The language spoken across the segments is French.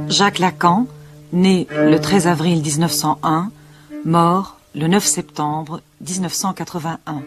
Jacques Lacan, né le 13 avril 1901, mort le 9 septembre 1981.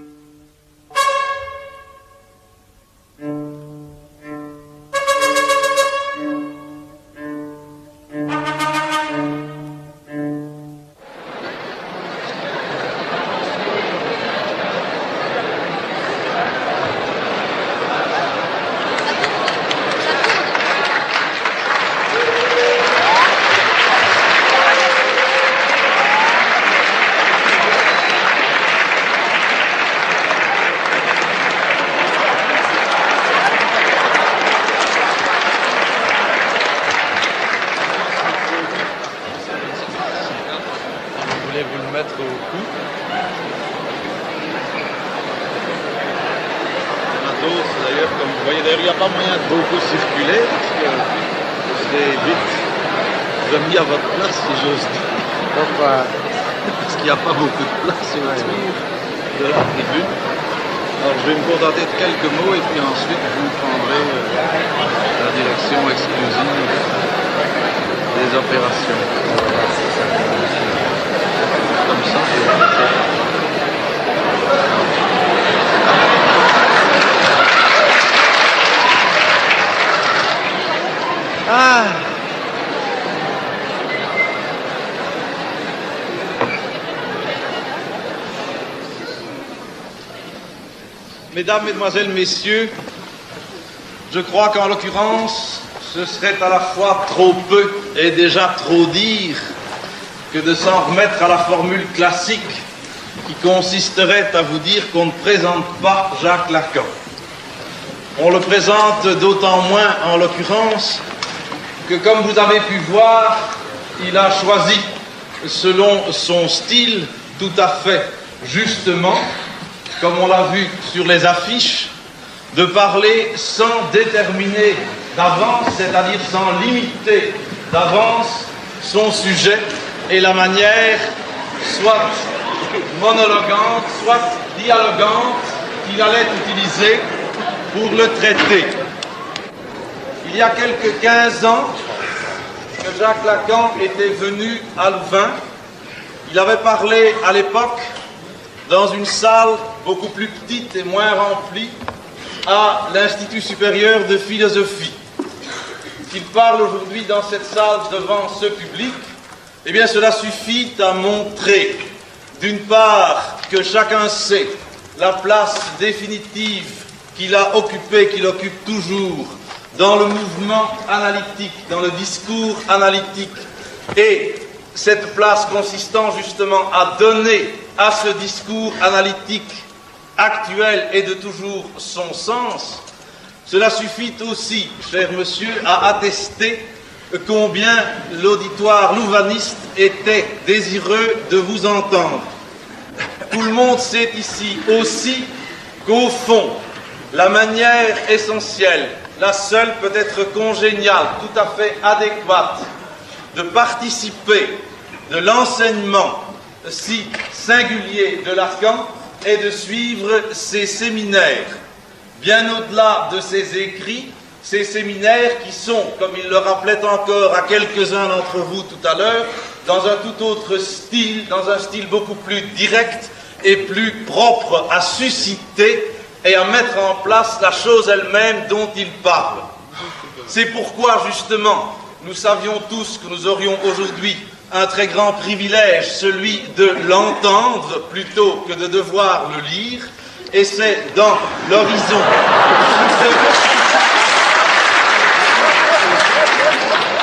Mesdames, Mesdemoiselles, Messieurs, je crois qu'en l'occurrence, ce serait à la fois trop peu et déjà trop dire que de s'en remettre à la formule classique qui consisterait à vous dire qu'on ne présente pas Jacques Lacan. On le présente d'autant moins en l'occurrence que, comme vous avez pu voir, il a choisi, selon son style, tout à fait justement, comme on l'a vu sur les affiches, de parler sans déterminer d'avance, c'est-à-dire sans limiter d'avance son sujet et la manière, soit monologuante, soit dialogante, qu'il allait utiliser pour le traiter. Il y a quelques 15 ans que Jacques Lacan était venu à Louvain. Il avait parlé à l'époque dans une salle beaucoup plus petite et moins remplie à l'Institut supérieur de philosophie. Qu'il parle aujourd'hui dans cette salle devant ce public, eh bien cela suffit à montrer, d'une part, que chacun sait la place définitive qu'il a occupée, qu'il occupe toujours dans le mouvement analytique, dans le discours analytique, et cette place consistant justement à donner à ce discours analytique actuel et de toujours son sens, cela suffit aussi, cher monsieur, à attester combien l'auditoire louvaniste était désireux de vous entendre. Tout le monde sait ici aussi qu'au fond, la manière essentielle, la seule peut-être congéniale, tout à fait adéquate, de participer de l'enseignement si singulier de Lacan est de suivre ses séminaires. Bien au-delà de ses écrits, ces séminaires qui sont, comme il le rappelait encore à quelques-uns d'entre vous tout à l'heure, dans un tout autre style, dans un style beaucoup plus direct et plus propre à susciter et à mettre en place la chose elle-même dont il parle. C'est pourquoi, justement, nous savions tous que nous aurions aujourd'hui un très grand privilège, celui de l'entendre plutôt que de devoir le lire, et c'est dans l'horizon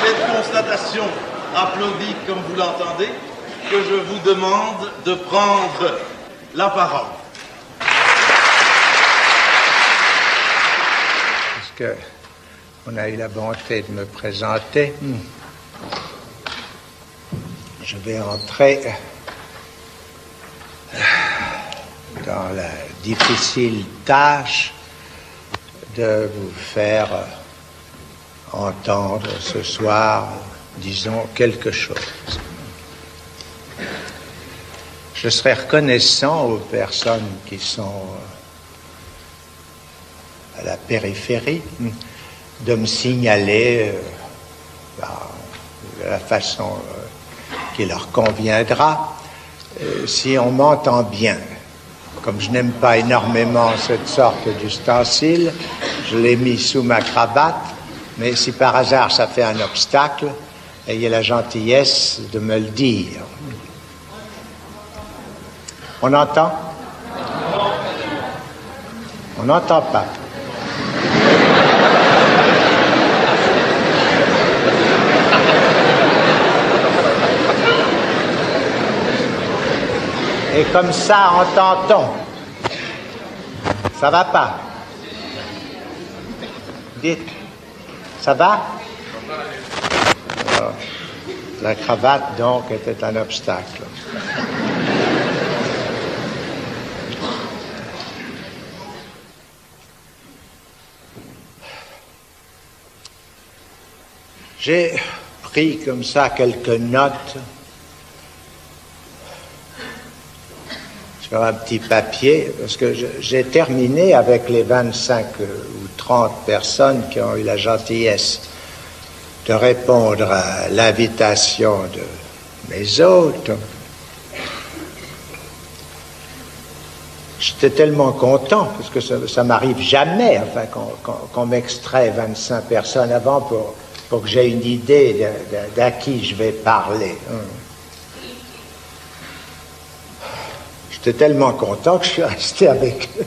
cette constatation applaudie comme vous l'entendez, que je vous demande de prendre la parole. Parce qu'on a eu la bonté de me présenter, je vais entrer dans la difficile tâche de vous faire entendre ce soir, disons, quelque chose. Je serais reconnaissant aux personnes qui sont à la périphérie, de me signaler de la façon qui leur conviendra, si on m'entend bien. Comme je n'aime pas énormément cette sorte d'ustensile, je l'ai mis sous ma cravate, mais si par hasard ça fait un obstacle, ayez la gentillesse de me le dire. On entend? On n'entend pas. Et comme ça, entend-on. Ça va pas? Dites. Ça va? Alors, la cravate, donc, était un obstacle. J'ai pris comme ça quelques notes sur un petit papier, parce que j'ai terminé avec les 25 ou 30 personnes qui ont eu la gentillesse de répondre à l'invitation de mes hôtes. J'étais tellement content, parce que ça m'arrive jamais, enfin, qu'on m'extrait 25 personnes avant pour que j'ai une idée d'à qui je vais parler. J'étais tellement content que je suis resté avec eux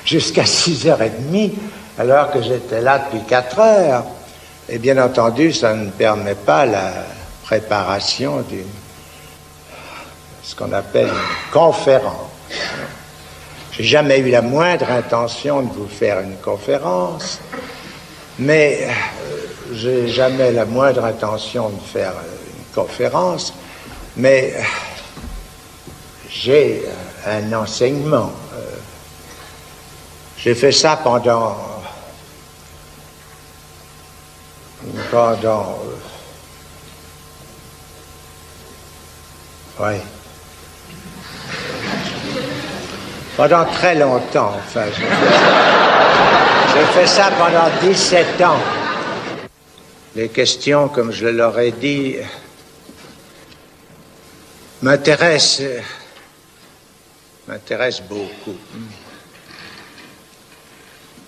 jusqu'à 6h30, alors que j'étais là depuis 4 heures. Et bien entendu, ça ne permet pas la préparation ce qu'on appelle une conférence. J'ai jamais eu la moindre intention de vous faire une conférence, mais j'ai jamais la moindre intention de faire une conférence, mais j'ai un enseignement. J'ai fait ça pendant très longtemps, enfin. J'ai fait ça pendant 17 ans. Les questions, comme je leur ai dit, m'intéressent beaucoup.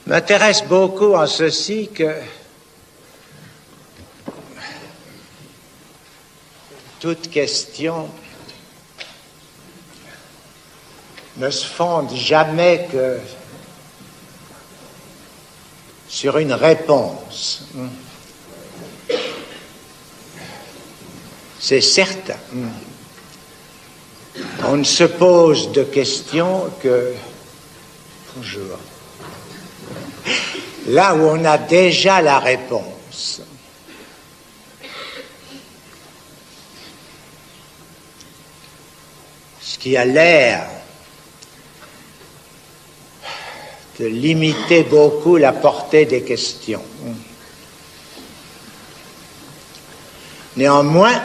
M'intéressent beaucoup en ceci que toute question ne se fonde jamais que sur une réponse. C'est certain. On ne se pose de questions que bonjour, là où on a déjà la réponse. Ce qui a l'air de limiter beaucoup la portée des questions. Néanmoins,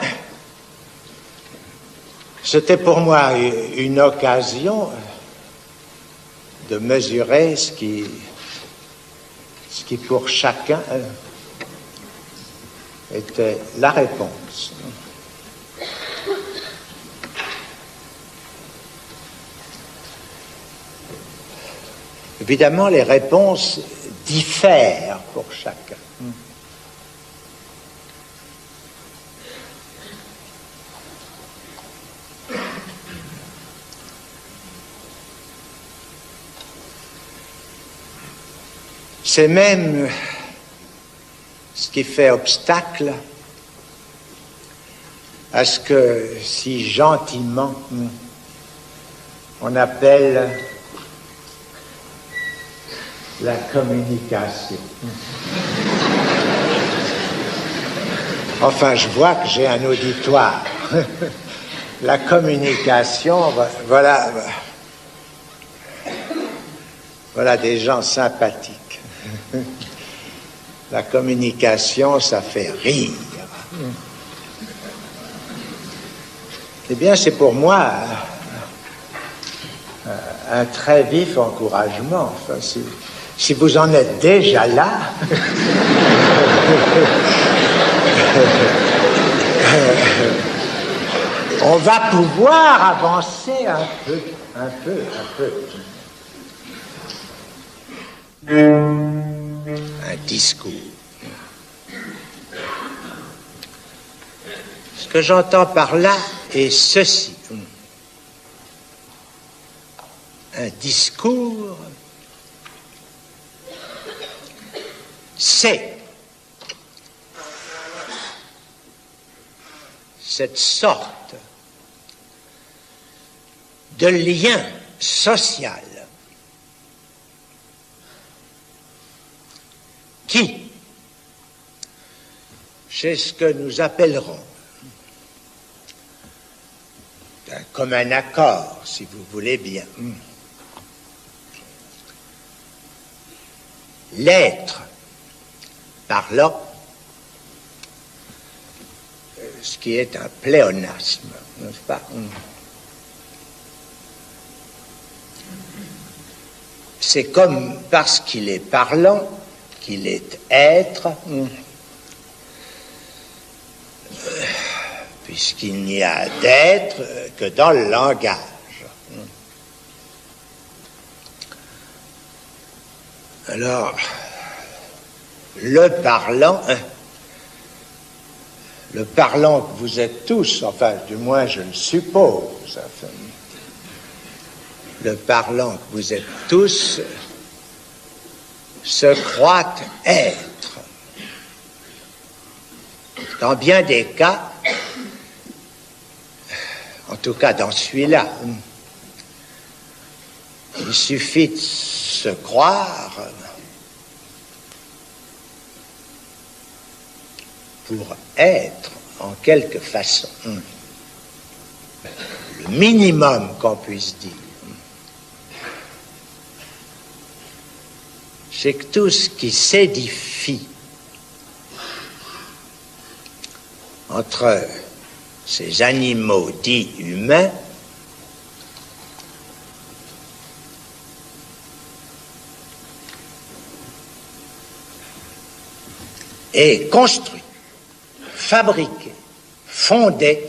c'était pour moi une occasion de mesurer ce qui pour chacun était la réponse. Évidemment, les réponses diffèrent pour chacun. C'est même ce qui fait obstacle à ce que, si gentiment, on appelle la communication. Enfin, je vois que j'ai un auditoire. La communication, voilà des gens sympathiques. La communication, ça fait rire. Eh bien, c'est pour moi un très vif encouragement. Enfin, Si vous en êtes déjà là, on va pouvoir avancer un peu. Un discours. Ce que j'entends par là est ceci. Un discours, c'est cette sorte de lien social qui, chez ce que nous appellerons un commun accord, si vous voulez bien, l'être parlant, ce qui est un pléonasme, n'est-ce pas? C'est comme parce qu'il est parlant, qu'il est être, puisqu'il n'y a d'être que dans le langage. Alors, le parlant que vous êtes tous, enfin, du moins je le suppose, enfin, le parlant que vous êtes tous se croit être. Dans bien des cas, en tout cas dans celui-là, il suffit de se croire pour être en quelque façon. Le minimum qu'on puisse dire, c'est que tout ce qui s'édifie entre ces animaux dits humains est construit, fabriqué, fondé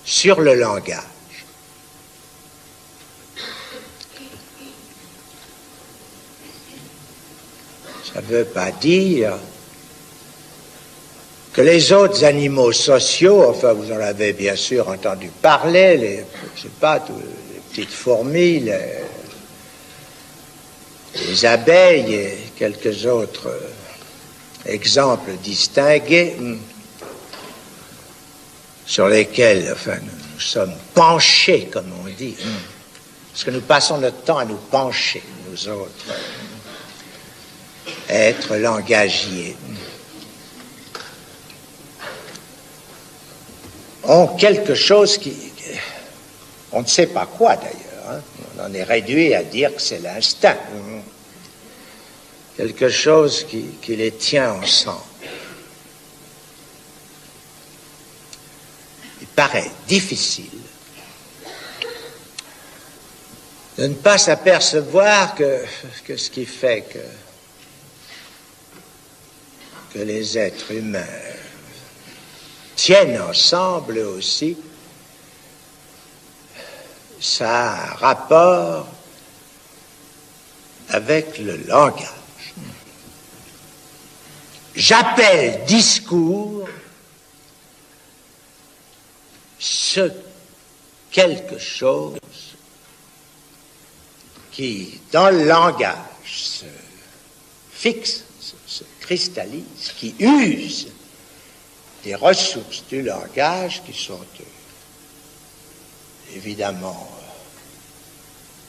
sur le langage. Ça ne veut pas dire que les autres animaux sociaux, enfin vous en avez bien sûr entendu parler, je sais pas, les petites fourmis, les abeilles et quelques autres exemples distingués sur lesquels enfin, nous sommes penchés, comme on dit, parce que nous passons notre temps à nous pencher, nous autres, êtres langagiers, ont quelque chose on ne sait pas quoi d'ailleurs, on en est réduit à dire que c'est l'instinct, quelque chose qui les tient ensemble. Il paraît difficile de ne pas s'apercevoir que ce qui fait que les êtres humains tiennent ensemble aussi, ça a un rapport avec le langage. J'appelle discours ce quelque chose qui, dans le langage, se fixe, se cristallise, qui use des ressources du langage qui sont évidemment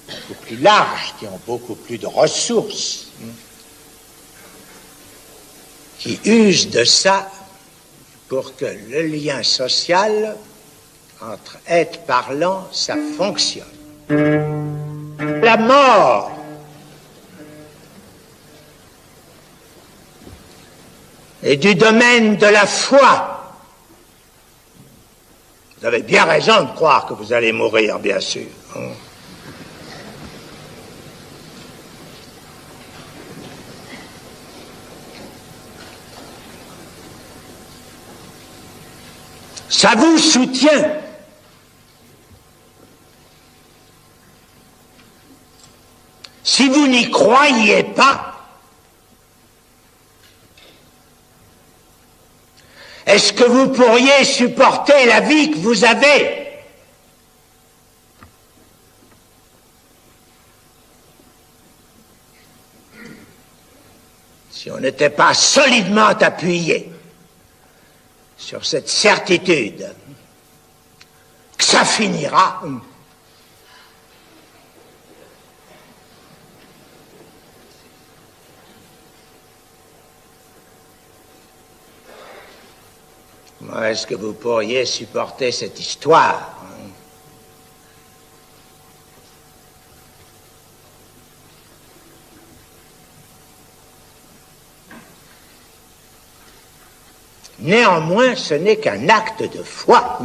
beaucoup plus larges, qui ont beaucoup plus de ressources, qui usent de ça pour que le lien social entre être parlant, ça fonctionne. La mort est du domaine de la foi. Vous avez bien raison de croire que vous allez mourir, bien sûr. Ça vous soutient. Si vous n'y croyez pas, est-ce que vous pourriez supporter la vie que vous avez ? Si on n'était pas solidement appuyé sur cette certitude que ça finira, comment est-ce que vous pourriez supporter cette histoire ? Néanmoins, ce n'est qu'un acte de foi.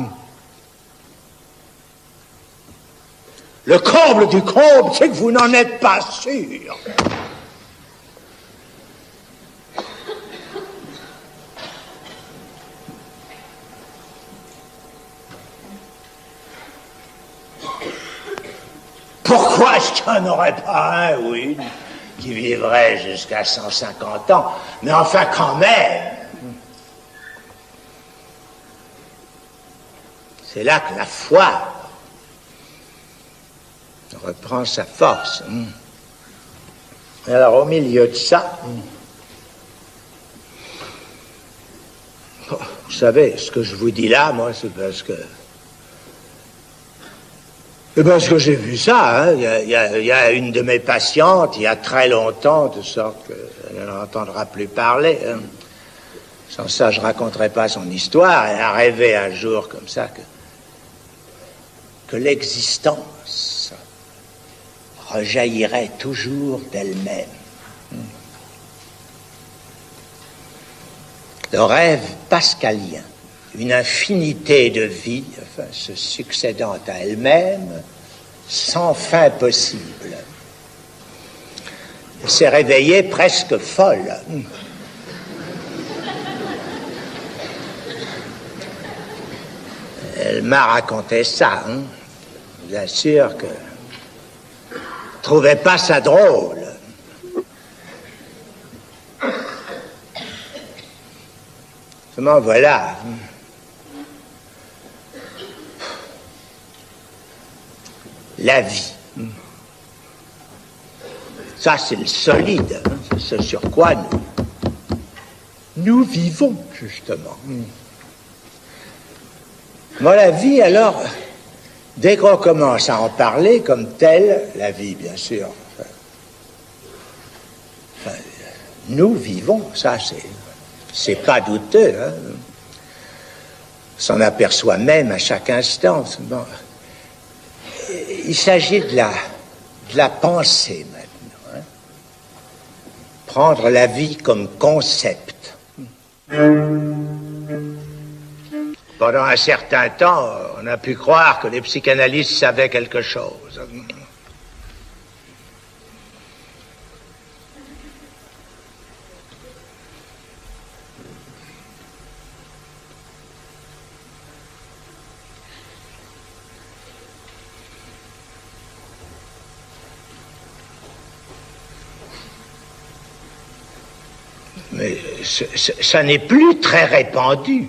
Le comble du comble, c'est que vous n'en êtes pas sûr. Pourquoi est-ce qu'il n'y en aurait pas un ou une qui vivrait jusqu'à 150 ans? Mais enfin, quand même, c'est là que la foi reprend sa force. Et alors, au milieu de ça, vous savez, ce que je vous dis là, moi, c'est parce que j'ai vu ça, hein. Il y a une de mes patientes, il y a très longtemps, de sorte qu'elle n'en entendra plus parler. Hein. Sans ça, je raconterai pas son histoire. Elle a rêvé un jour comme ça que l'existence rejaillirait toujours d'elle-même. Le rêve pascalien, une infinité de vies, enfin, se succédant à elle-même, sans fin possible. Elle s'est réveillée presque folle. Elle m'a raconté ça, hein. Je vous assure que je ne trouvais pas ça drôle. Seulement voilà. La vie. Ça, c'est le solide. Hein. C'est ce sur quoi nous vivons, justement. Moi, la vie, alors, dès qu'on commence à en parler comme telle, la vie, bien sûr, enfin, nous vivons, ça, c'est pas douteux, hein. On s'en aperçoit même à chaque instant. Bon. Il s'agit de la pensée, maintenant. Hein. Prendre la vie comme concept. Pendant un certain temps, on a pu croire que les psychanalystes savaient quelque chose. Mais ça n'est plus très répandu.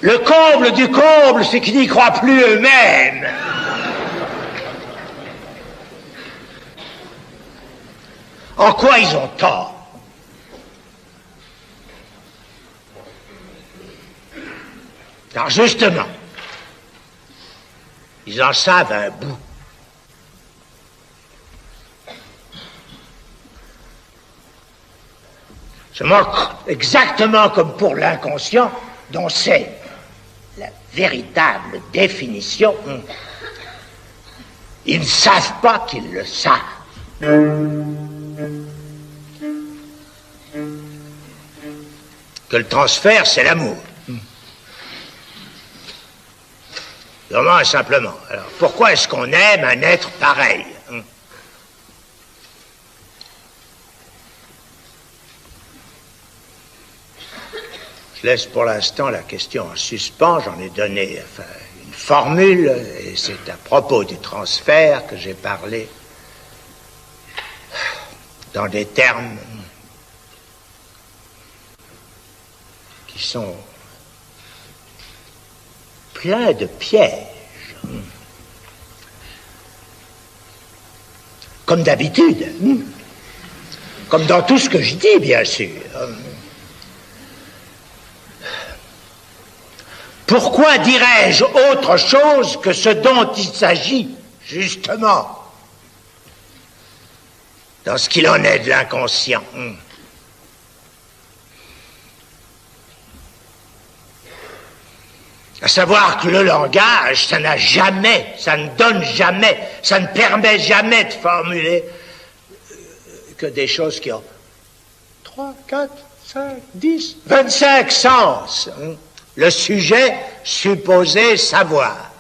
Le comble du comble, c'est qu'ils n'y croient plus eux-mêmes. En quoi ils ont tort? Car justement, ils en savent un bout. Je moque exactement comme pour l'inconscient, dont c'est la véritable définition. Ils ne savent pas qu'ils le savent. Que le transfert, c'est l'amour. Vraiment et simplement. Alors, pourquoi est-ce qu'on aime un être pareil? Je laisse pour l'instant la question en suspens. J'en ai donné une formule, et c'est à propos du transfert que j'ai parlé dans des termes qui sont pleins de pièges. Comme d'habitude. Comme dans tout ce que je dis, bien sûr. Pourquoi dirais-je autre chose que ce dont il s'agit, justement, dans ce qu'il en est de l'inconscient? À savoir que le langage, ça n'a jamais, ça ne donne jamais, ça ne permet jamais de formuler que des choses qui ont 3, 4, 5, 10, 25 sens. Le sujet supposé savoir.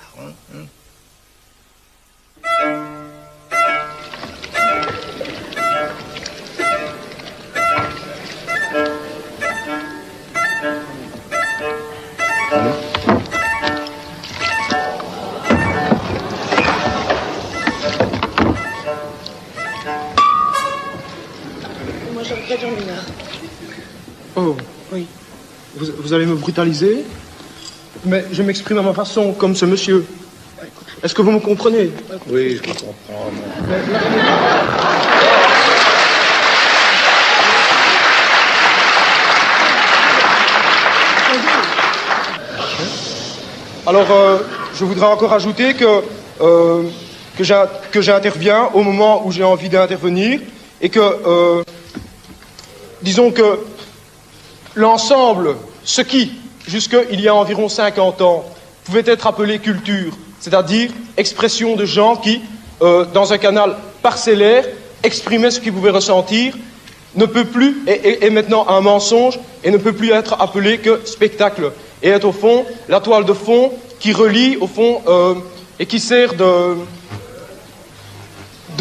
Moi, j'aimerais dormir. Oh, oui. Vous allez me brutaliser, mais je m'exprime à ma façon, comme ce monsieur. Est-ce que vous me comprenez? Oui, je comprends. Alors, je voudrais encore ajouter que j'interviens au moment où j'ai envie d'intervenir et que, disons que l'ensemble, ce qui, jusqu'il y a environ 50 ans, pouvait être appelé culture, c'est-à-dire expression de gens qui, dans un canal parcellaire, exprimaient ce qu'ils pouvaient ressentir, ne peut plus, est maintenant un mensonge, et ne peut plus être appelé que spectacle, et est au fond la toile de fond qui relie, au fond, et qui sert de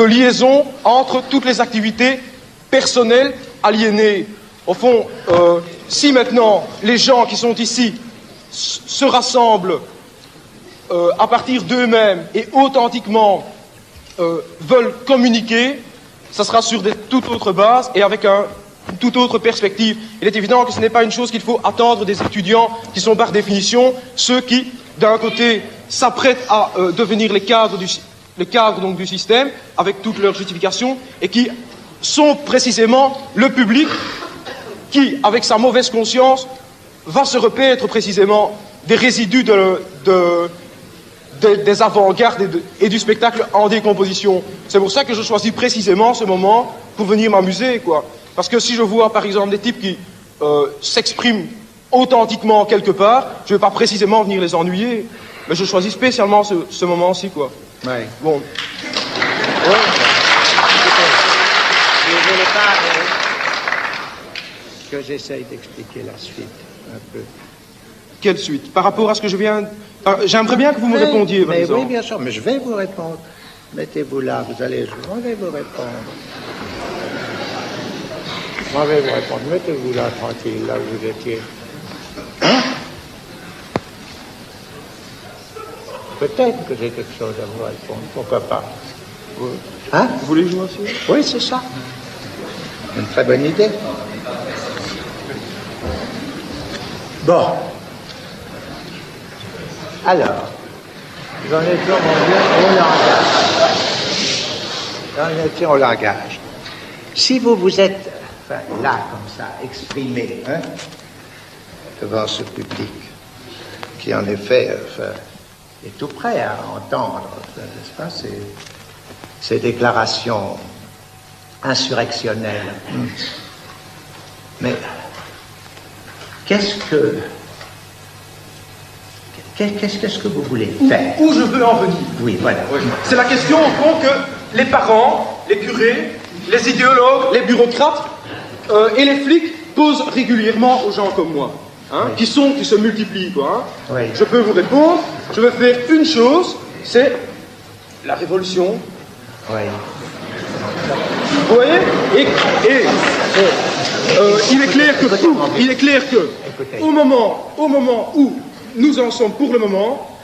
liaison entre toutes les activités personnelles aliénées. Au fond, si maintenant les gens qui sont ici se rassemblent à partir d'eux-mêmes et authentiquement veulent communiquer, ça sera sur des toutes autres bases et avec une toute autre perspective. Il est évident que ce n'est pas une chose qu'il faut attendre des étudiants qui sont par définition ceux qui, d'un côté, s'apprêtent à devenir les cadres donc, du système avec toutes leurs justifications et qui sont précisément le public qui, avec sa mauvaise conscience, va se repaître précisément des résidus des avant-gardes et du spectacle en décomposition. C'est pour ça que je choisis précisément ce moment pour venir m'amuser, quoi. Parce que si je vois, par exemple, des types qui s'expriment authentiquement quelque part, je ne vais pas précisément venir les ennuyer, mais je choisis spécialement ce moment-ci, quoi. Ouais. Bon. Ouais. Je voulais pas que j'essaye d'expliquer la suite un peu. Quelle suite? Par rapport à ce que je viens... J'aimerais bien que vous me répondiez, par exemple. Oui, bien sûr, mais je vais vous répondre. Mettez-vous là, vous allez... Je vais vous répondre. Je vais vous répondre. Mettez-vous là, tranquille, là où vous étiez. Hein? Peut-être que j'ai quelque chose à vous répondre. Pourquoi pas? Hein? Vous voulez jouer aussi? Oui, c'est ça. Une très bonne idée. Bon. Alors, j'en étais, mon Dieu, au langage. J'en étais au langage. Si vous vous êtes, enfin, là, comme ça, exprimé, hein, devant ce public, qui en effet, est tout prêt à entendre, n'est-ce pas, ces déclarations insurrectionnelles. Mais qu'est-ce que vous voulez faire? Où je veux en venir? Oui, voilà. Oui. C'est la question, au fond, que les parents, les curés, les idéologues, les bureaucrates et les flics posent régulièrement aux gens comme moi, hein, oui. qui se multiplient, quoi. Hein. Oui. Je peux vous répondre, je vais faire une chose, c'est la révolution. Oui. Vous voyez? Il est clair que écoutez. Au moment où nous en sommes pour le moment,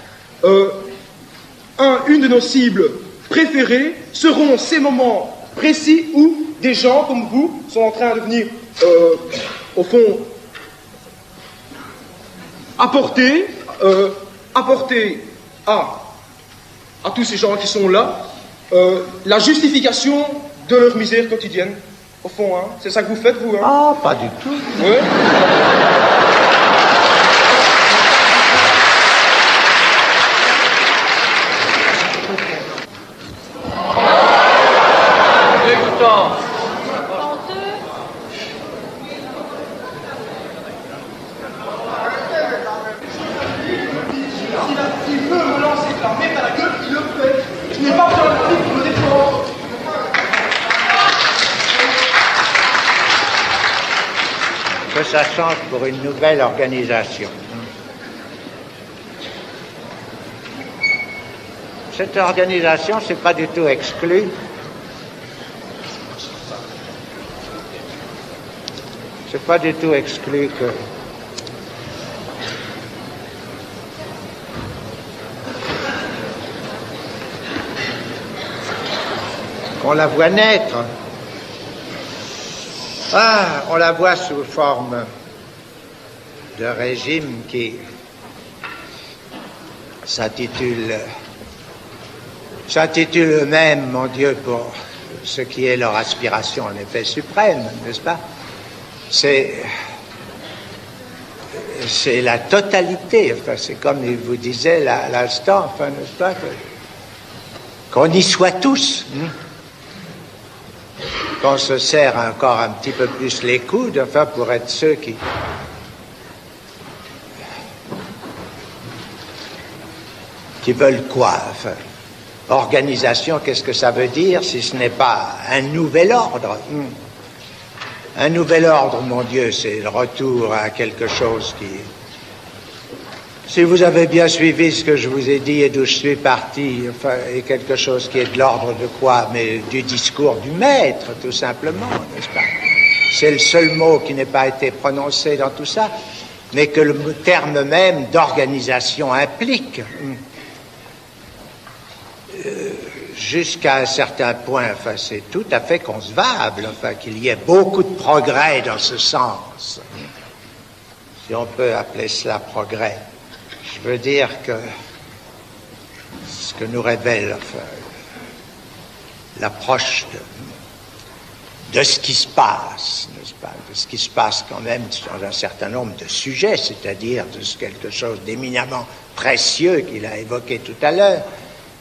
une de nos cibles préférées seront ces moments précis où des gens comme vous sont en train de venir, au fond, apporter à tous ces gens qui sont là la justification de leur misère quotidienne. Au fond, hein, c'est ça que vous faites, vous, hein? Ah, pas du tout. Ouais. Écoutons. S'il veut me lancer de la merde à la gueule, il le fait. Je n'ai pas besoin de pour me défendre. Que ça change pour une nouvelle organisation. Cette organisation, c'est pas du tout exclu. C'est pas du tout exclu qu'on la voit naître. Ah, on la voit sous forme de régime qui s'intitule eux-mêmes, mon Dieu, pour ce qui est leur aspiration en effet suprême, n'est-ce pas? C'est la totalité, enfin, c'est comme il vous disait à l'instant, enfin, n'est-ce pas, qu'on y soit tous. Qu'on se serre encore un petit peu plus les coudes, enfin, pour être ceux qui veulent quoi, enfin. Organisation, qu'est-ce que ça veut dire si ce n'est pas un nouvel ordre? Un nouvel ordre, mon Dieu, c'est le retour à quelque chose qui... Si vous avez bien suivi ce que je vous ai dit et d'où je suis parti, enfin, est quelque chose qui est de l'ordre de quoi? Mais du discours du maître, tout simplement, n'est-ce pas? C'est le seul mot qui n'ait pas été prononcé dans tout ça, mais que le terme même d'organisation implique. Jusqu'à un certain point, enfin, c'est tout à fait concevable, enfin, qu'il y ait beaucoup de progrès dans ce sens. Si on peut appeler cela progrès. Je veux dire que ce que nous révèle, enfin, l'approche de ce qui se passe, n'est-ce pas, de ce qui se passe quand même dans un certain nombre de sujets, c'est-à-dire de quelque chose d'éminemment précieux qu'il a évoqué tout à l'heure,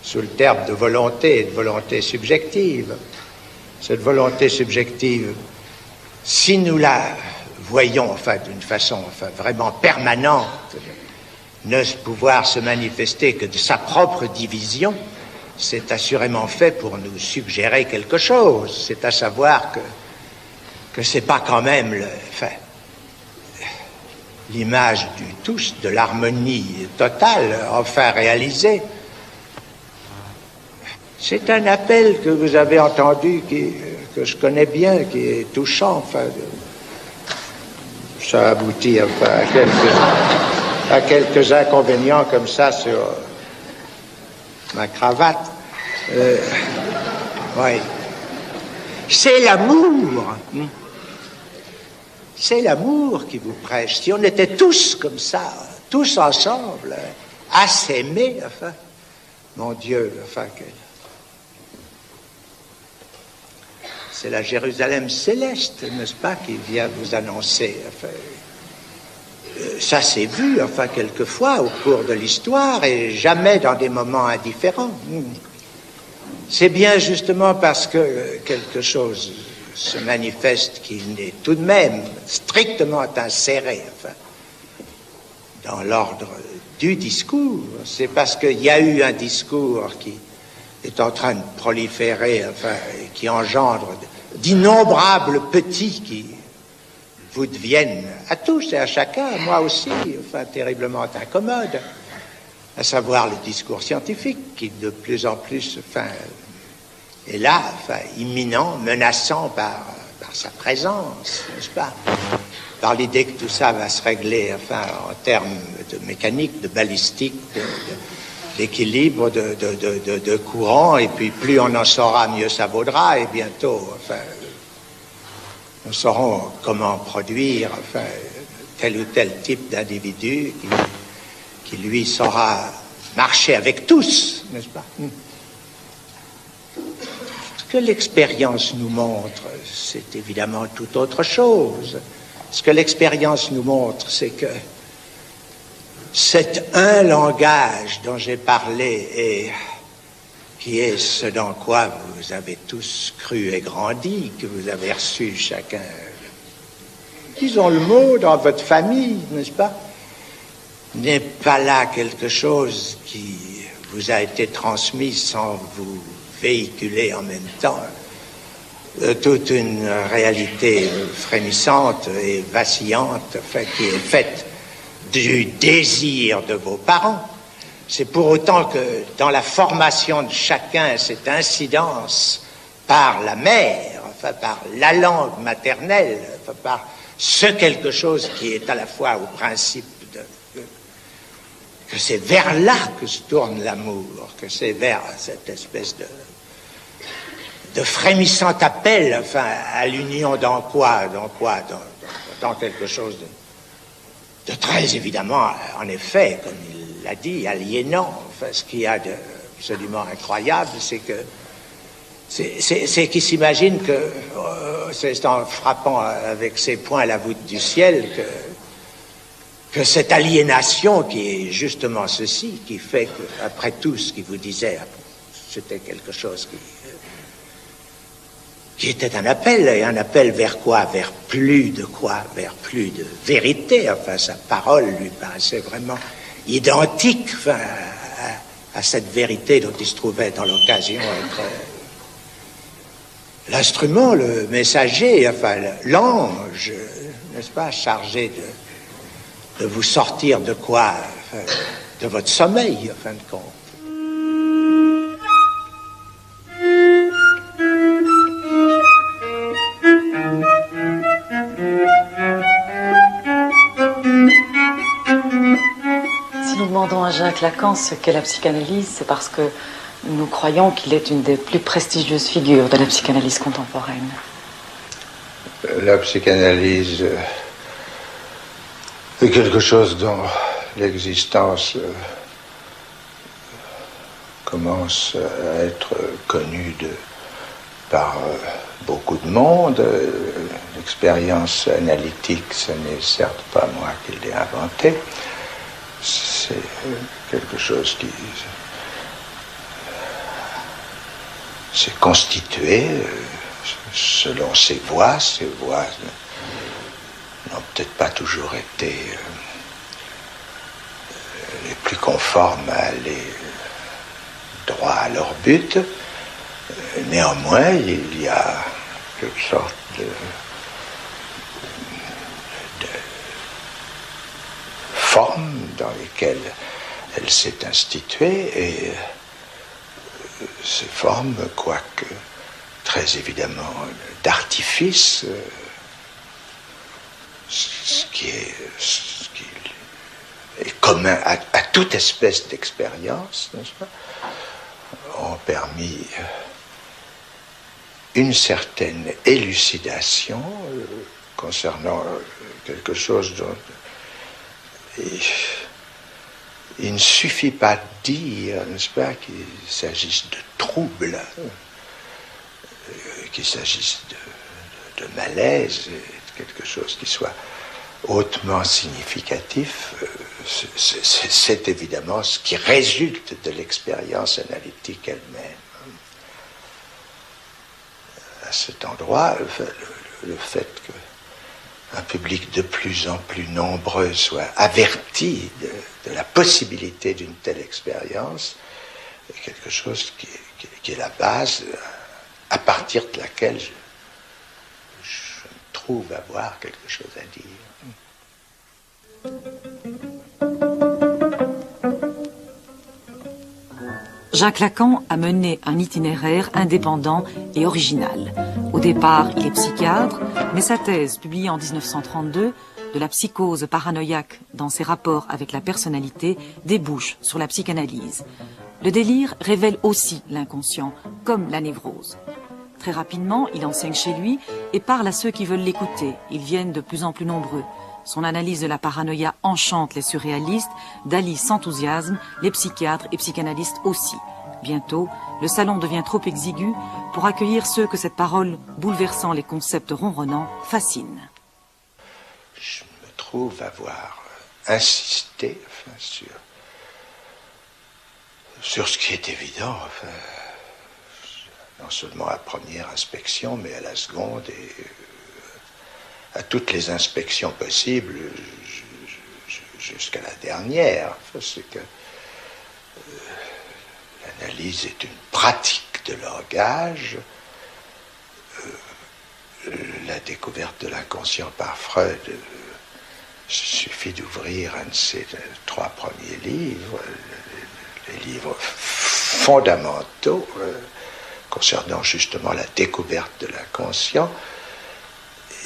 sous le terme de volonté et de volonté subjective. Cette volonté subjective, si nous la voyons, enfin, d'une façon, enfin, vraiment permanente, ne pouvoir se manifester que de sa propre division, c'est assurément fait pour nous suggérer quelque chose. C'est à savoir que c'est pas quand même l'image du tous, de l'harmonie totale, enfin réalisée. C'est un appel que vous avez entendu, que je connais bien, qui est touchant, enfin, ça aboutit enfin à quelques inconvénients comme ça sur ma cravate. Oui. C'est l'amour. C'est l'amour qui vous prêche. Si on était tous comme ça, tous ensemble, à s'aimer, enfin, mon Dieu, enfin, c'est la Jérusalem céleste, n'est-ce pas, qui vient vous annoncer. Enfin, ça s'est vu, enfin, quelquefois au cours de l'histoire et jamais dans des moments indifférents. C'est bien justement parce que quelque chose se manifeste qui n'est tout de même strictement inséré, enfin, dans l'ordre du discours. C'est parce qu'il y a eu un discours qui est en train de proliférer, enfin, qui engendre d'innombrables petits qui vous deviennent à tous et à chacun, à moi aussi, enfin, terriblement incommode, à savoir le discours scientifique qui de plus en plus, enfin, est là, enfin, imminent, menaçant par par sa présence, n'est-ce pas? Par l'idée que tout ça va se régler, enfin, en termes de mécanique, de balistique, d'équilibre, de courant, et puis plus on en saura, mieux ça vaudra, et bientôt, enfin, nous saurons comment produire, enfin, tel ou tel type d'individu qui lui saura marcher avec tous, n'est-ce pas? Ce que l'expérience nous montre, c'est évidemment tout autre chose. Ce que l'expérience nous montre, c'est que cet un langage dont j'ai parlé et qui est ce dans quoi vous avez tous cru et grandi, que vous avez reçu chacun, disons le mot, dans votre famille, n'est-ce pas, n'est pas là quelque chose qui vous a été transmis sans vous véhiculer en même temps toute une réalité frémissante et vacillante, enfin, qui est faite du désir de vos parents. C'est pour autant que dans la formation de chacun, cette incidence par la mère, enfin par la langue maternelle, enfin par ce quelque chose qui est à la fois au principe que c'est vers là que se tourne l'amour, que c'est vers cette espèce de frémissant appel, enfin, à l'union dans quelque chose de très évidemment, en effet, comme il l'a dit, aliénant. Enfin, ce qu'il y a d'absolument incroyable, c'est que c'est qu'il s'imagine que c'est en frappant avec ses poings la voûte du ciel que cette aliénation qui est justement ceci, qui fait que, après tout ce qu'il vous disait, c'était quelque chose qui était un appel, et un appel vers quoi? Vers plus de quoi? Vers plus de vérité. Enfin, sa parole lui paraissait vraiment identique, enfin, à cette vérité dont il se trouvait dans l'occasion être l'instrument, le messager, enfin, l'ange, n'est-ce pas, chargé de vous sortir de quoi? Enfin, de votre sommeil, en fin de compte. À Jacques Lacan ce qu'est la psychanalyse, c'est parce que nous croyons qu'il est une des plus prestigieuses figures de la psychanalyse contemporaine. La psychanalyse est quelque chose dont l'existence commence à être connue par beaucoup de monde. L'expérience analytique, ce n'est certes pas moi qui l'ai inventée. C'est quelque chose qui s'est constitué selon ses voies n'ont peut-être pas toujours été les plus conformes à aller droit à leur but. Néanmoins, il y a quelque sorte de formes dans lesquelles elle s'est instituée, et ces formes, quoique très évidemment d'artifice, ce qui est commun à toute espèce d'expérience, n'est-ce pas, ont permis une certaine élucidation concernant quelque chose dont il ne suffit pas de dire, n'est-ce pas, qu'il s'agisse de troubles, qu'il s'agisse de malaise, de quelque chose qui soit hautement significatif. C'est évidemment ce qui résulte de l'expérience analytique elle-même. À cet endroit, le fait qu'un public de plus en plus nombreux soit averti de la possibilité d'une telle expérience est quelque chose qui est la base à partir de laquelle je trouve avoir quelque chose à dire. Jacques Lacan a mené un itinéraire indépendant et original. Au départ, il est psychiatre, mais sa thèse, publiée en 1932, de la psychose paranoïaque dans ses rapports avec la personnalité, débouche sur la psychanalyse. Le délire révèle aussi l'inconscient, comme la névrose. Très rapidement, il enseigne chez lui et parle à ceux qui veulent l'écouter. Ils viennent de plus en plus nombreux. Son analyse de la paranoïa enchante les surréalistes, Dali s'enthousiasme, les psychiatres et psychanalystes aussi. Bientôt, le salon devient trop exigu pour accueillir ceux que cette parole, bouleversant les concepts ronronnants, fascine. Je me trouve avoir insisté sur ce qui est évident, non seulement à la première inspection, mais à la seconde et à toutes les inspections possibles jusqu'à la dernière. C'est que l'analyse est une pratique de langage. La découverte de l'inconscient par Freud, il suffit d'ouvrir un de ses 3 premiers livres, les livres fondamentaux concernant justement la découverte de l'inconscient.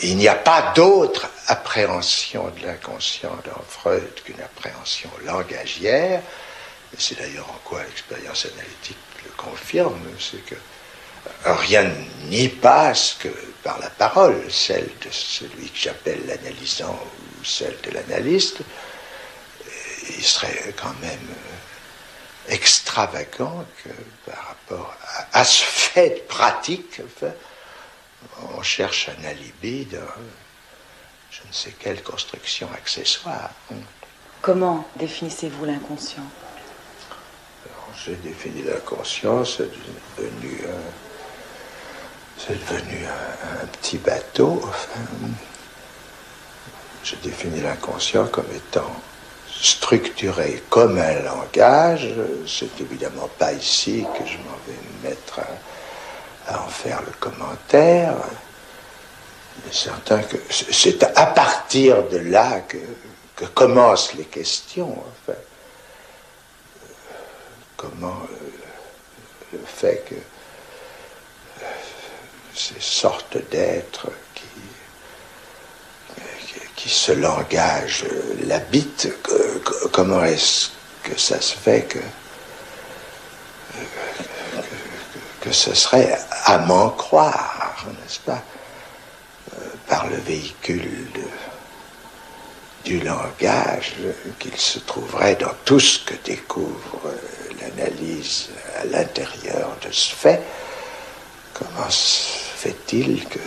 Il n'y a pas d'autre appréhension de l'inconscient dans Freud qu'une appréhension langagière. Et c'est d'ailleurs en quoi l'expérience analytique le confirme, c'est que rien n'y passe que par la parole, celle de celui que j'appelle l'analysant ou celle de l'analyste. Il serait quand même extravagant que par rapport à ce fait pratique, on cherche un alibi dans je ne sais quelle construction accessoire. Comment définissez-vous l'inconscient? J'ai défini l'inconscient, c'est devenu un petit bateau. J'ai défini l'inconscient comme étant structuré comme un langage. C'est évidemment pas ici que je m'en vais mettre à en faire le commentaire. Il est certain que c'est à partir de là que commencent les questions. Enfin, comment le fait que ces sortes d'êtres qui ce langage l'habitent, comment est-ce que ça se fait que ce serait à m'en croire, n'est-ce pas, par le véhicule du langage qu'il se trouverait dans tout ce que découvre l'analyse à l'intérieur de ce fait. Comment se fait-il que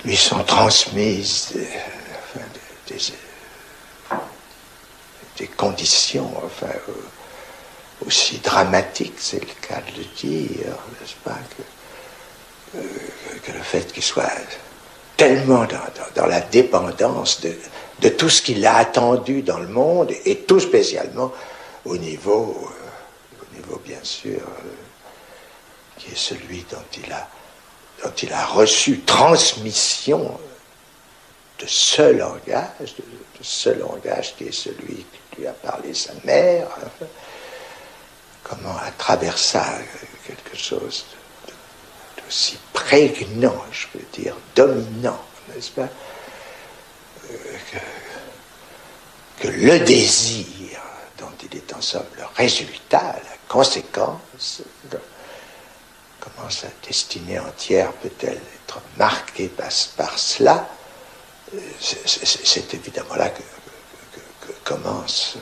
lui sont transmises des conditions aussi dramatiques, c'est le cas de le dire, n'est-ce pas, que le fait qu'il soit tellement dans la dépendance de tout ce qu'il a attendu dans le monde, et tout spécialement au niveau bien sûr, qui est celui dont il a reçu transmission de ce langage qui est celui qui lui a parlé sa mère. Comment, à travers ça, quelque chose d'aussi prégnant, je peux dire, dominant, n'est-ce pas, que le désir dont il est en somme le résultat, la conséquence, comment sa destinée entière peut-elle être marquée par cela? C'est évidemment là que commence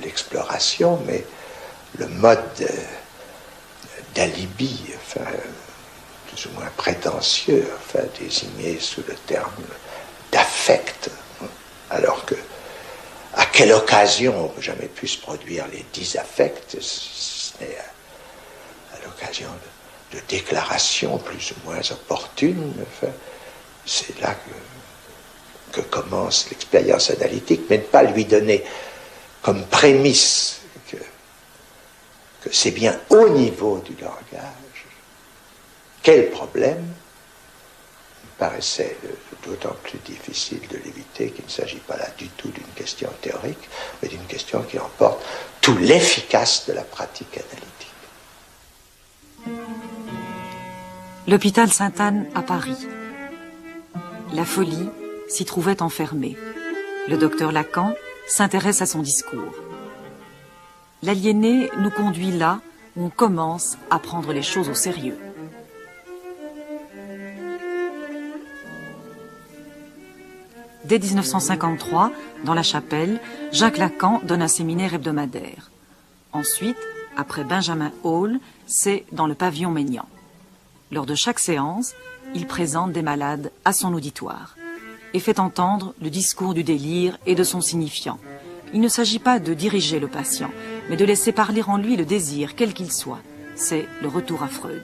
l'exploration, mais le mode d'alibi, plus ou moins prétentieux, désigné sous le terme d'affect, alors que à quelle occasion on n'a jamais pu se produire les 10 affects, ce n'est à l'occasion de déclarations plus ou moins opportunes. C'est là que commence l'expérience analytique, mais ne pas lui donner comme prémisse que c'est bien au niveau du langage. Quel problème? paraissait d'autant plus difficile de l'éviter qu'il ne s'agit pas là du tout d'une question théorique, mais d'une question qui emporte tout l'efficace de la pratique analytique. L'hôpital Sainte-Anne à Paris. La folie s'y trouvait enfermée. Le docteur Lacan s'intéresse à son discours. L'aliéné nous conduit là où on commence à prendre les choses au sérieux. Dès 1953, dans la Chapelle, Jacques Lacan donne un séminaire hebdomadaire. Ensuite, après Benjamin Hall, c'est dans le pavillon Maignan. Lors de chaque séance, il présente des malades à son auditoire et fait entendre le discours du délire et de son signifiant. Il ne s'agit pas de diriger le patient, mais de laisser parler en lui le désir, quel qu'il soit. C'est le retour à Freud.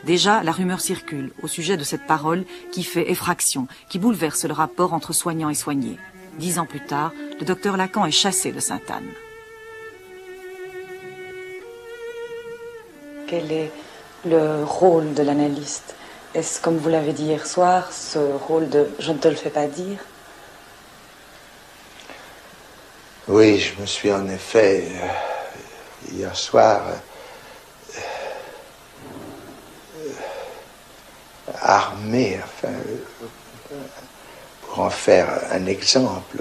Déjà, la rumeur circule au sujet de cette parole qui fait effraction, qui bouleverse le rapport entre soignant et soigné. 10 ans plus tard, le docteur Lacan est chassé de Sainte-Anne. Quel est le rôle de l'analyste? Est-ce, comme vous l'avez dit hier soir, ce rôle de « je ne te le fais pas dire » ? Oui, je me suis en effet, hier soir, armé, enfin, pour en faire un exemple,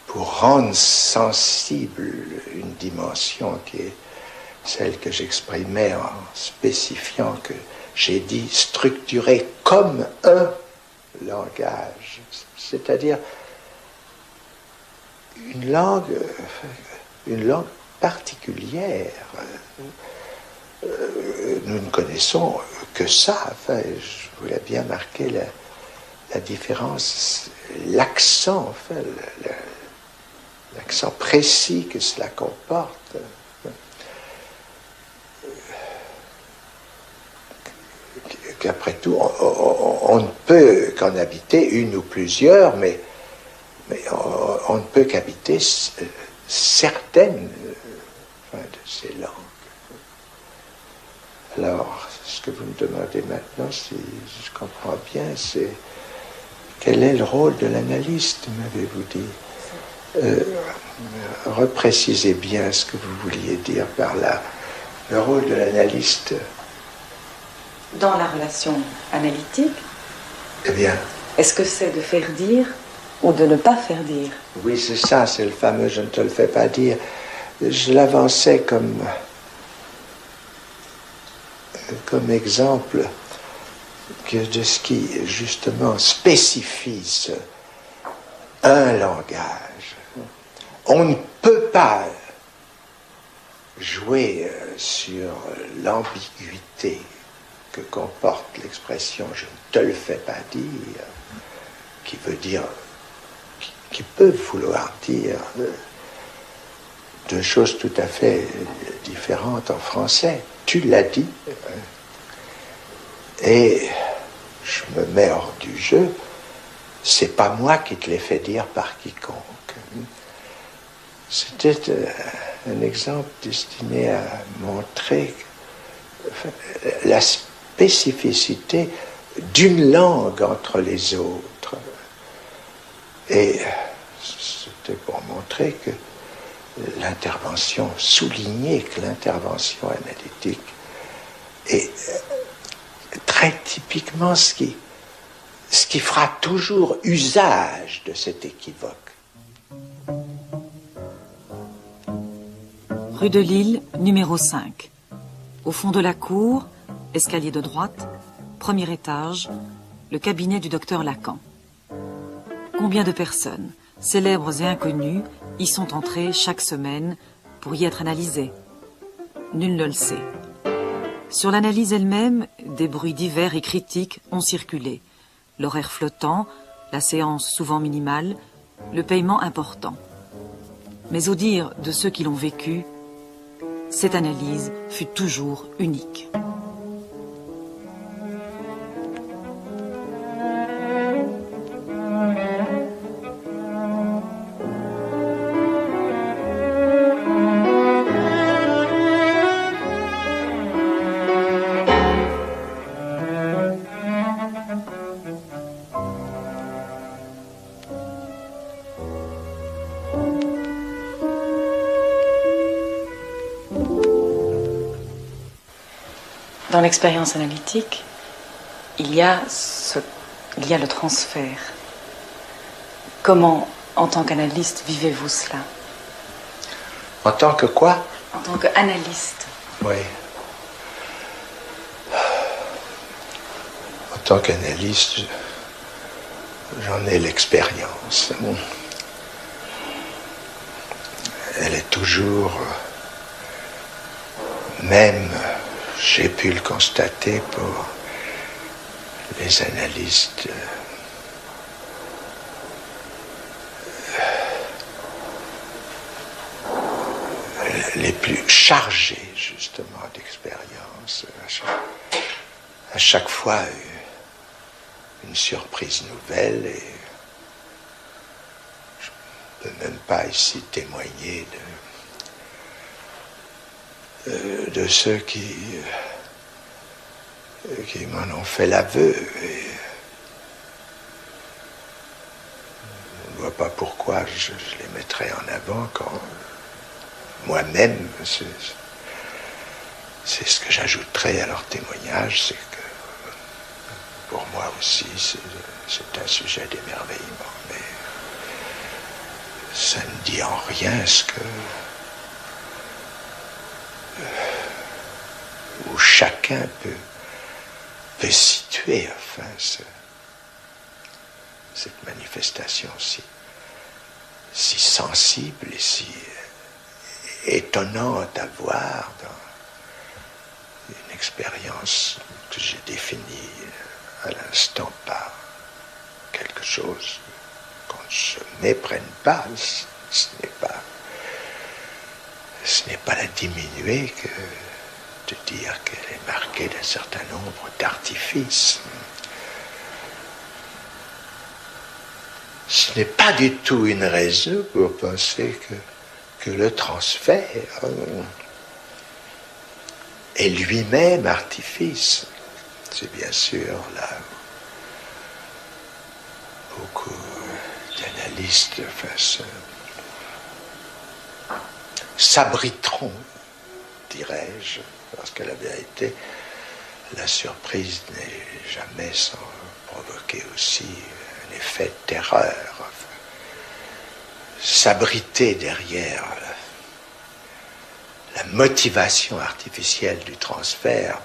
pour rendre sensible une dimension qui est celle que j'exprimais en spécifiant que j'ai dit structuré comme un langage, c'est-à-dire une langue particulière. Nous ne connaissons que ça. Enfin, je voulais bien marquer la différence, l'accent, enfin, l'accent précis que cela comporte. Qu'après tout, on ne peut qu'en habiter une ou plusieurs, mais on ne peut qu'habiter certaines de ces langues. Alors, ce que vous me demandez maintenant, si je comprends bien, c'est quel est le rôle de l'analyste, m'avez-vous dit? Reprécisez bien ce que vous vouliez dire par là. Le rôle de l'analyste. Dans la relation analytique, Eh bien, est-ce que c'est de faire dire ou de ne pas faire dire? oui, c'est ça, c'est le fameux « je ne te le fais pas dire ». Je l'avançais comme exemple de ce qui, justement, spécifie un langage. On ne peut pas jouer sur l'ambiguïté que comporte l'expression « je ne te le fais pas dire », qui veut dire, qui peut vouloir dire deux choses tout à fait différentes en français. Tu l'as dit, et je me mets hors du jeu, c'est pas moi qui te l'ai fait dire par quiconque. C'était un exemple destiné à montrer la spécificité d'une langue entre les autres. Et c'était pour montrer que l'intervention, souligner que l'intervention analytique est très typiquement ce qui fera toujours usage de cet équivoque. Rue de Lille, numéro 5. Au fond de la cour, escalier de droite, premier étage, le cabinet du docteur Lacan. Combien de personnes, célèbres et inconnues, y sont entrées chaque semaine pour y être analysées? Nul ne le sait. Sur l'analyse elle-même, des bruits divers et critiques ont circulé. L'horaire flottant, la séance souvent minimale, le paiement important. Mais au dire de ceux qui l'ont vécu, cette analyse fut toujours unique. Dans l'expérience analytique, il y a le transfert. Comment, en tant qu'analyste, vivez-vous cela? En tant que quoi? En tant qu'analyste. Oui. En tant qu'analyste, j'en ai l'expérience. Elle est toujours, même, j'ai pu le constater pour les analystes les plus chargés, justement, d'expérience. À chaque fois, une surprise nouvelle, et je ne peux même pas ici témoigner de ceux qui m'en ont fait l'aveu. Et je ne vois pas pourquoi je les mettrais en avant quand moi-même, c'est ce que j'ajouterais à leur témoignage, c'est que pour moi aussi c'est un sujet d'émerveillement, mais ça ne dit en rien ce que où chacun peut situer, enfin, cette manifestation si sensible et si étonnante à voir dans une expérience que j'ai définie à l'instant par quelque chose qu'on ne se méprenne pas. Ce n'est pas la diminuer que de dire qu'elle est marquée d'un certain nombre d'artifices. Ce n'est pas du tout une raison pour penser que le transfert est lui-même artifice. C'est bien sûr là beaucoup d'analystes s'abriteront, dirais-je, parce que la vérité, la surprise n'est jamais sans provoquer aussi un effet de terreur. S'abriter derrière la motivation artificielle du transfert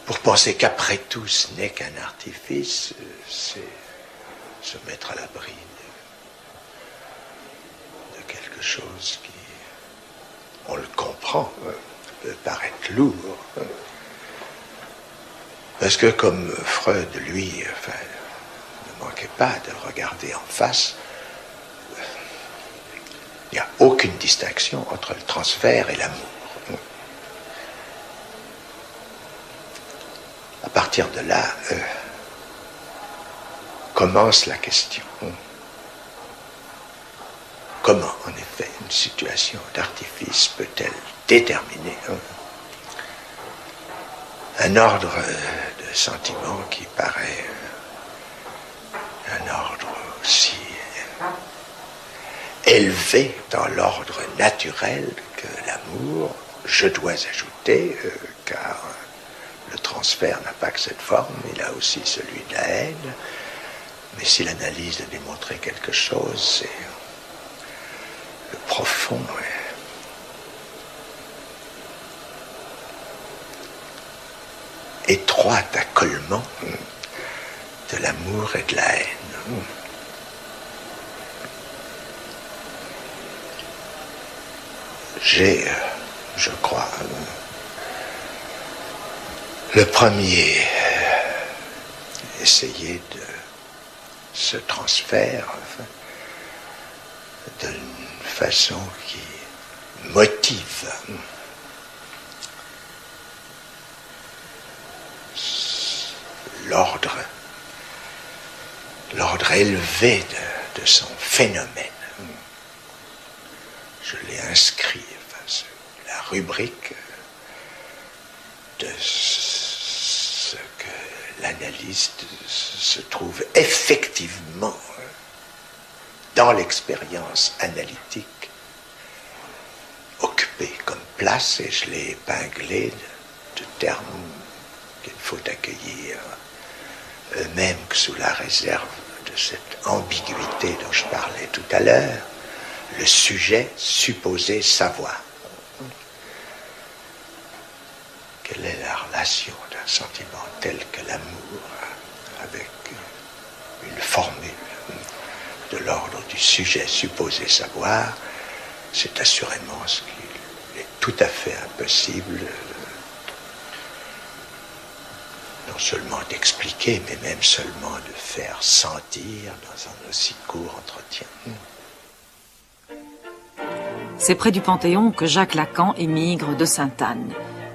pour penser qu'après tout ce n'est qu'un artifice, c'est se mettre à l'abri de quelque chose qui, on le comprend, peut paraître lourd. Parce que comme Freud, lui, ne manquait pas de regarder en face, il n'y a aucune distinction entre le transfert et l'amour. À partir de là, commence la question. Comment, en effet, une situation d'artifice peut-elle déterminer un ordre de sentiments qui paraît un ordre aussi élevé dans l'ordre naturel que l'amour, je dois ajouter, car le transfert n'a pas que cette forme, il a aussi celui de la haine. Mais si l'analyse a démontré quelque chose, c'est le profond étroit accolement de l'amour et de la haine. J'ai, je crois, le premier essayé de ce transfert d'une façon qui motive l'ordre élevé de son phénomène. Je l'ai inscrit, la rubrique de ce que l'analyste se trouve effectivement dans l'expérience analytique occupé comme place, et je l'ai épinglé de termes faut accueillir, même que sous la réserve de cette ambiguïté dont je parlais tout à l'heure, le sujet supposé savoir. Quelle est la relation d'un sentiment tel que l'amour avec une formule de l'ordre du sujet supposé savoir? C'est assurément ce qu'il est tout à fait impossible non seulement d'expliquer, mais même seulement de faire sentir dans un aussi court entretien. C'est près du Panthéon que Jacques Lacan émigre de Sainte-Anne.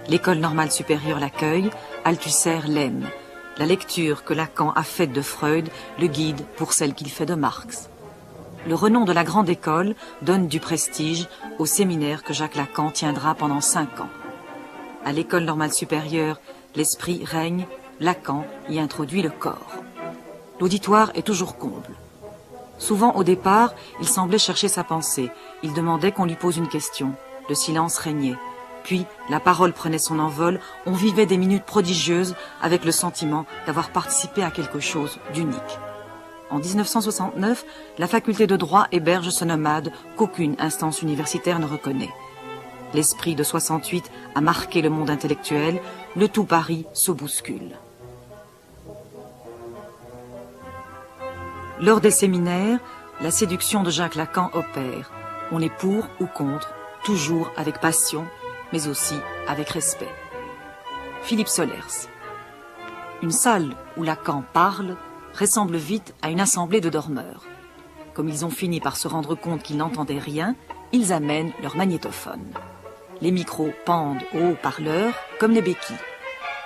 L'École normale supérieure l'accueille, Althusser l'aime. La lecture que Lacan a faite de Freud le guide pour celle qu'il fait de Marx. Le renom de la grande école donne du prestige au séminaire que Jacques Lacan tiendra pendant 5 ans. À l'École normale supérieure, l'esprit règne, Lacan y introduit le corps. L'auditoire est toujours comble. Souvent, au départ, il semblait chercher sa pensée. Il demandait qu'on lui pose une question. Le silence régnait. Puis, la parole prenait son envol. On vivait des minutes prodigieuses avec le sentiment d'avoir participé à quelque chose d'unique. En 1969, la faculté de droit héberge ce nomade qu'aucune instance universitaire ne reconnaît. L'esprit de 68 a marqué le monde intellectuel. Le tout Paris se bouscule. Lors des séminaires, la séduction de Jacques Lacan opère. On est pour ou contre, toujours avec passion, mais aussi avec respect. Philippe Solers. Une salle où Lacan parle ressemble vite à une assemblée de dormeurs. Comme ils ont fini par se rendre compte qu'ils n'entendaient rien, ils amènent leur magnétophone. Les micros pendent aux haut-parleurs comme les béquilles.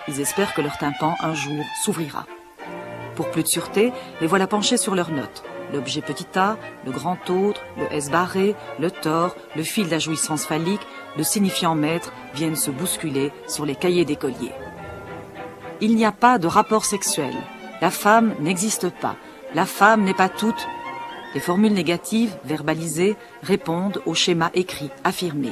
Ils espèrent que leur tympan un jour s'ouvrira. Pour plus de sûreté, les voilà penchés sur leurs notes. L'objet petit a, le grand autre, le S barré, le tort, le fil de la jouissance phallique, le signifiant maître viennent se bousculer sur les cahiers d'écoliers. Il n'y a pas de rapport sexuel. La femme n'existe pas. La femme n'est pas toute. Les formules négatives, verbalisées, répondent au schéma écrit, affirmé.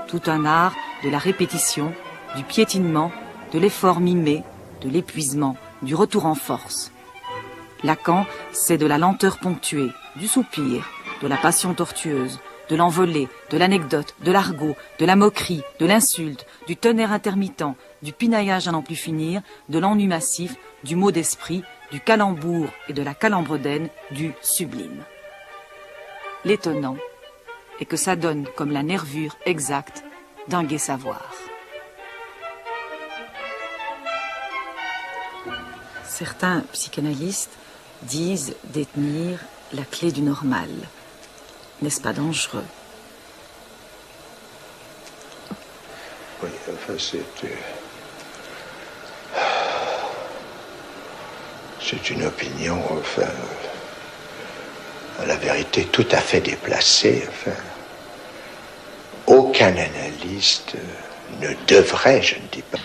Tout un art de la répétition, du piétinement, de l'effort mimé, de l'épuisement, du retour en force. Lacan, c'est de la lenteur ponctuée, du soupir, de la passion tortueuse, de l'envolée, de l'anecdote, de l'argot, de la moquerie, de l'insulte, du tonnerre intermittent, du pinaillage à n'en plus finir, de l'ennui massif, du mot d'esprit, du calembour et de la calembredaine, du sublime. L'étonnant est que ça donne comme la nervure exacte d'un gai savoir. Certains psychanalystes disent détenir la clé du normal. N'est-ce pas dangereux? Oui, enfin, c'est une opinion, enfin, à la vérité tout à fait déplacée. Enfin, aucun analyste ne devrait, je ne dis pas.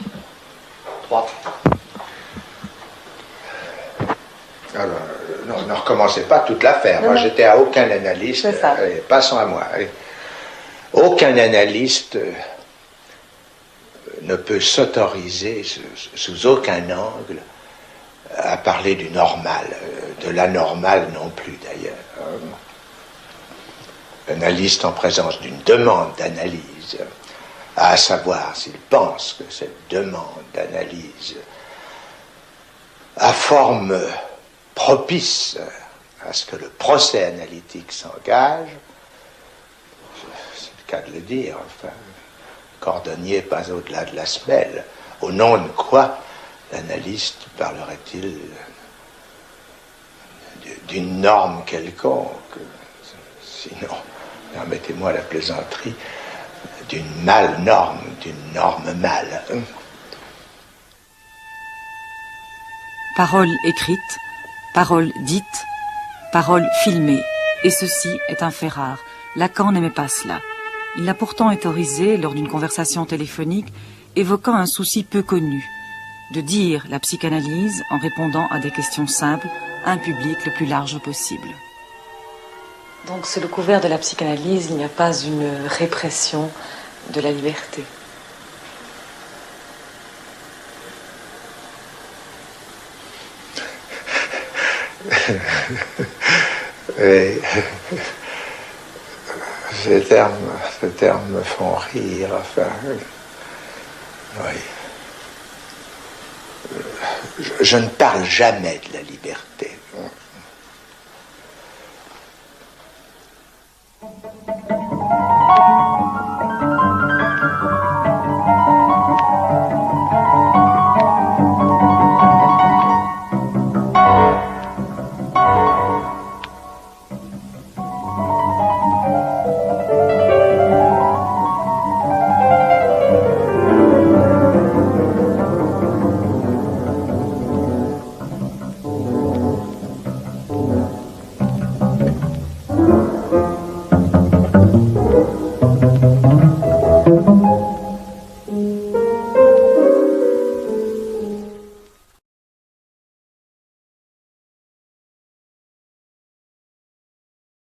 3. Alors, non, ne recommencez pas toute l'affaire. Moi, j'étais à aucun analyste. Allez, passons à moi. Allez. Aucun analyste ne peut s'autoriser, sous aucun angle, à parler du normal, de l'anormal non plus d'ailleurs. L'analyste en présence d'une demande d'analyse, à savoir s'il pense que cette demande d'analyse a forme propice à ce que le procès analytique s'engage, c'est le cas de le dire, enfin, cordonnier pas au-delà de la semelle. Au nom de quoi l'analyste parlerait-il d'une norme quelconque, sinon, permettez-moi la plaisanterie, d'une mal-norme, d'une norme mal. Parole écrite, parole dite, parole filmée. Et ceci est un fait rare. Lacan n'aimait pas cela. Il l'a pourtant autorisé lors d'une conversation téléphonique, évoquant un souci peu connu, de dire la psychanalyse en répondant à des questions simples à un public le plus large possible. Donc sous le couvert de la psychanalyse, il n'y a pas une répression de la liberté. Et ces termes me font rire, enfin, oui. Je ne parle jamais de la liberté.